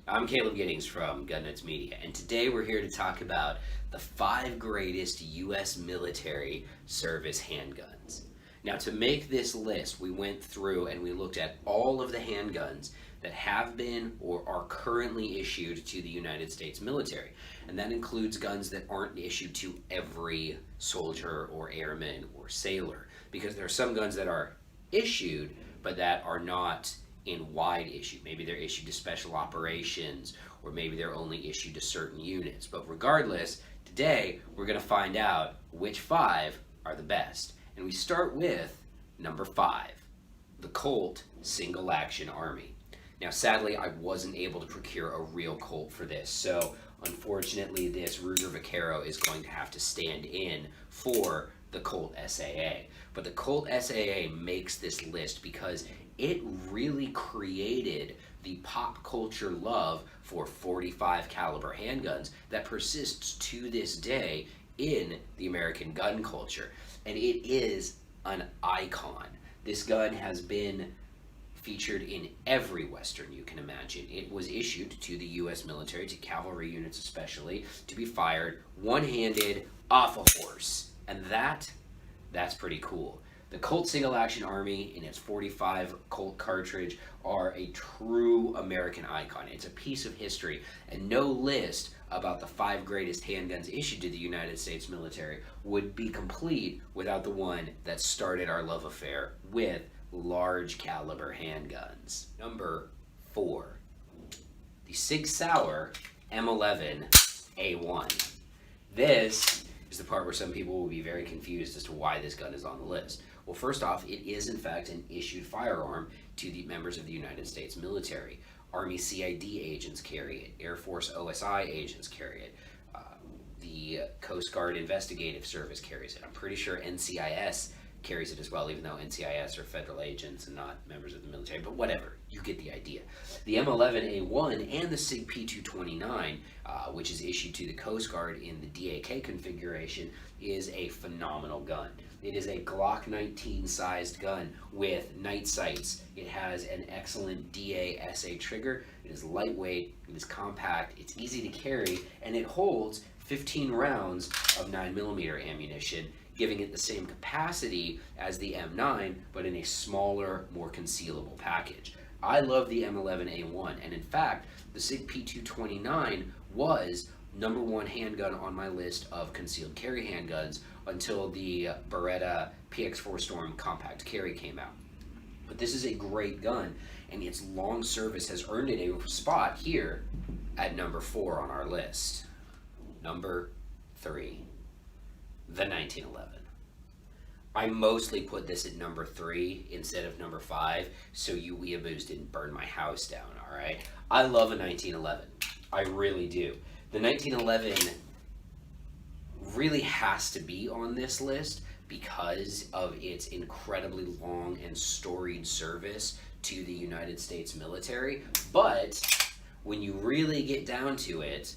I'm Caleb Giddings from Gun Nuts Media, and today we're here to talk about the 5 greatest U.S. military service handguns. Now, to make this list, we went through and we looked at all of the handguns that have been or are currently issued to the United States military. And that includes guns that aren't issued to every soldier or airman or sailor, because there are some guns that are issued but that are not in wide issue. Maybe they're issued to special operations, or maybe they're only issued to certain units. But regardless, today we're going to find out which 5 are the best. And we start with number 5, the Colt Single Action Army. Now, sadly, I wasn't able to procure a real Colt for this, so unfortunately this Ruger Vaquero is going to have to stand in for the Colt SAA. But the Colt SAA makes this list because it really created the pop culture love for .45 caliber handguns that persists to this day in the American gun culture. And it is an icon. This gun has been featured in every Western you can imagine. It was issued to the U.S. military, to cavalry units especially, to be fired one-handed off a horse. And that's pretty cool. The Colt Single Action Army in its .45 Colt cartridge are a true American icon. It's a piece of history, and no list about the 5 greatest handguns issued to the United States military would be complete without the one that started our love affair with large caliber handguns. Number 4, the Sig Sauer M1 A1. This is the part where some people will be very confused as to why this gun is on the list. Well, first off, it is in fact an issued firearm to the members of the United States military. Army CID agents carry it. Air Force OSI agents carry it. The Coast Guard Investigative Service carries it. I'm pretty sure NCIS carries it as well, even though NCIS are federal agents and not members of the military, but whatever, you get the idea. The M11A1 and the SIG P229, which is issued to the Coast Guard in the DAK configuration, is a phenomenal gun. It is a Glock 19 sized gun with night sights. It has an excellent DA-SA trigger. It is lightweight, it is compact, it's easy to carry, and it holds 15 rounds of 9mm ammunition, giving it the same capacity as the M9, but in a smaller, more concealable package. I love the M11A1, and in fact, the SIG P229 was #1 handgun on my list of concealed carry handguns until the Beretta PX4 Storm compact carry came out. But this is a great gun, and its long service has earned it a spot here at number 4 on our list. Number 3, the 1911. I mostly put this at number 3 instead of number 5, so you weeaboos didn't burn my house down, alright? I love a 1911. I really do. The 1911 really has to be on this list because of its incredibly long and storied service to the United States military. But when you really get down to it,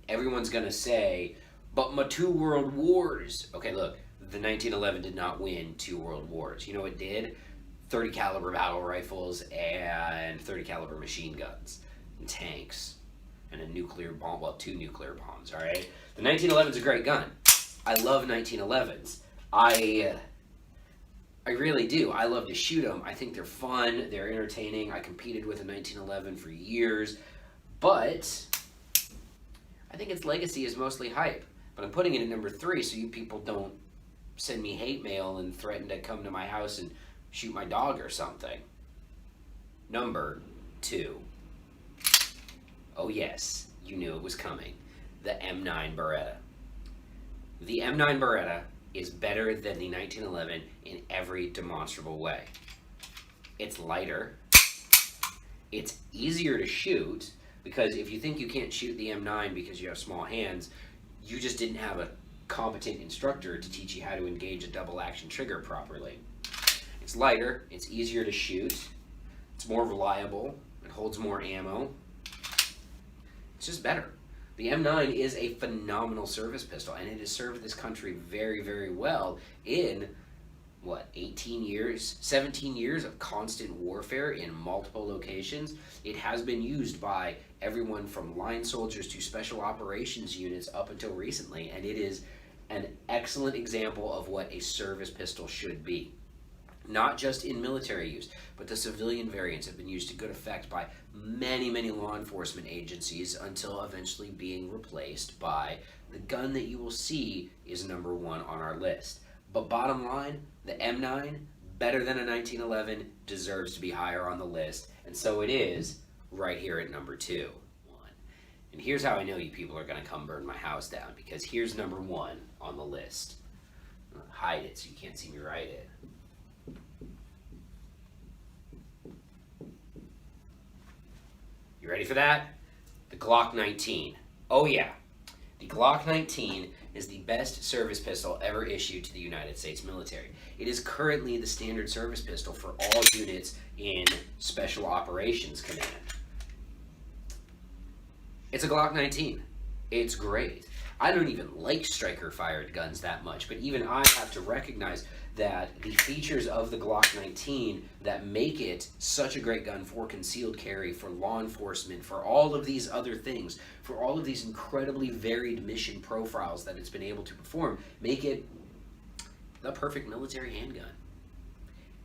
everyone's gonna say, but my 2 world wars. Okay, look, the 1911 did not win 2 world wars. You know what it did? 30 caliber battle rifles and 30 caliber machine guns and tanks and a nuclear bomb, well, 2 nuclear bombs, all right? The 1911 is a great gun. I love 1911s. I really do. I love to shoot them. I think they're fun, they're entertaining. I competed with a 1911 for years, but I think its legacy is mostly hype. But I'm putting it at number 3 so you people don't send me hate mail and threaten to come to my house and shoot my dog or something. Number 2. Oh yes, you knew it was coming. The M9 Beretta. The M9 Beretta is better than the 1911 in every demonstrable way. It's lighter. It's easier to shoot, because if you think you can't shoot the M9 because you have small hands, you just didn't have a competent instructor to teach you how to engage a double action trigger properly. It's lighter, it's easier to shoot, it's more reliable, it holds more ammo. It's just better. The M9 is a phenomenal service pistol, and it has served this country very, very well in what, 18 years, 17 years of constant warfare in multiple locations. It has been used by everyone from line soldiers to special operations units up until recently, and it is an excellent example of what a service pistol should be. Not just in military use, but the civilian variants have been used to good effect by many, many law enforcement agencies until eventually being replaced by the gun that you will see is number one on our list. But bottom line, the M9, better than a 1911, deserves to be higher on the list, and so it is right here at number 2. And here's how I know you people are going to come burn my house down, because here's number 1 on the list. I'm gonna hide it so you can't see me write it. You ready for that? The Glock 19. Oh yeah, the Glock 19 is the best service pistol ever issued to the United States military. It is currently the standard service pistol for all units in Special Operations Command. It's a Glock 19. It's great. I don't even like striker-fired guns that much, but even I have to recognize that the features of the Glock 19 that make it such a great gun for concealed carry, for law enforcement, for all of these other things, for all of these incredibly varied mission profiles that it's been able to perform, make it the perfect military handgun.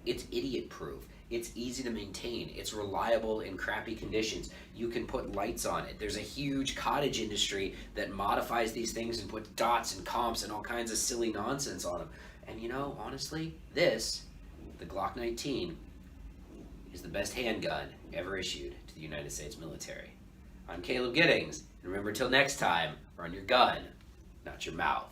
It's idiot-proof. It's easy to maintain. It's reliable in crappy conditions. You can put lights on it. There's a huge cottage industry that modifies these things and puts dots and comps and all kinds of silly nonsense on them. And you know, honestly, this, the Glock 19, is the best handgun ever issued to the United States military. I'm Caleb Giddings, and remember, till next time, run your gun, not your mouth.